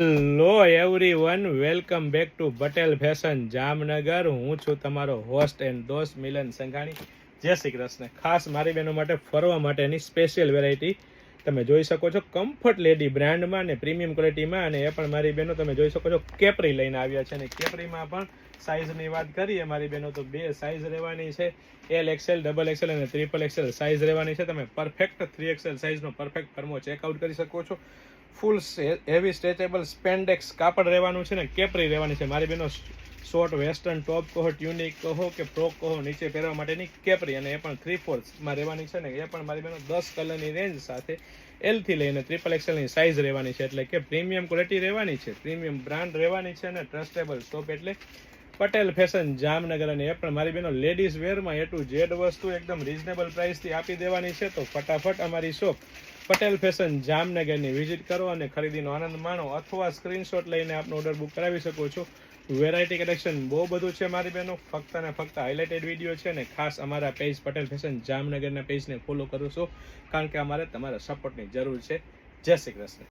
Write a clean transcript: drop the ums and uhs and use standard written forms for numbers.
Hello everyone, welcome back to Patel fashion Jamnagar. હું છું તમારો હોસ્ટ એન્ડ દોસ્ત મિલન સંઘાણી. જય શ્રી કૃષ્ણ. ખાસ મારી બહેનો માટે ફરવા માટેની સ્પેશિયલ વેરાયટી તમે જોઈ શકો છો, કમ્ફર્ટ લેડી બ્રાન્ડમાં અને પ્રીમિયમ ક્વોલિટીમાં. અને એ પણ મારી બહેનો તમે જોઈ શકો છો કેપરી લઈને આવ્યા છે. અને કેપરીમાં પણ સાઇઝની વાત કરીએ મારી બહેનો તો બે સાઇઝ રહેવાની છે, એલ એક્સએલ, ડબલ એક્સએલ અને ટ્રિપલ એક્સએલ સાઇઝ રહેવાની છે. તમે પરફેક્ટ 3XL સાઇઝનો પરફેક્ટ ફર્મો ચેકઆઉટ કરી શકો છો. ફૂલ હેવી સ્ટ્રેચેબલ સ્પેન્ડેક્સ કાપડ રહેવાનું છે ને કેપરી રહેવાની છે મારી બેનો. શોર્ટ વેસ્ટર્ન ટોપ કહો, ટ્યુનિક કહો કે ફ્રોક કહો, નીચે પહેરવા માટેની કેપરી, અને એ પણ 3/4માં રહેવાની છે ને. એ પણ મારી બેનો 10 કલરની રેન્જ સાથે એલ થી લઈને ટ્રિપલ એક્સએલની સાઇઝ રહેવાની છે. એટલે કે પ્રીમિયમ ક્વોલિટી રહેવાની છે, પ્રીમિયમ બ્રાન્ડ રહેવાની છે અને ટ્રસ્ટેબલ શોપ એટલે પટેલ ફેશન જામનગર. અને એ પણ મારી બેનો લેડીઝ વેરમાં A to Z વસ્તુ એકદમ રીઝનેબલ પ્રાઇસથી આપી દેવાની છે. તો ફટાફટ અમારી શોપ પટેલ ફેશન જામનગરની વિઝિટ કરો અને ખરીદીનો આનંદ માણો, અથવા સ્ક્રીનશોટ લઈને આપનો ઓર્ડર બુક કરાવી શકો છો. વેરાયટી કલેક્શન બહુ બધું છે મારી બહેનો, ફક્ત ને ફક્ત હાઇલાઇટેડ વિડીયો છે. અને ખાસ અમારા પેજ પટેલ ફેશન જામનગરના પેજને ફોલો કરો છો, કારણ કે અમારે તમારા સપોર્ટની જરૂર છે. જય શ્રી કૃષ્ણ.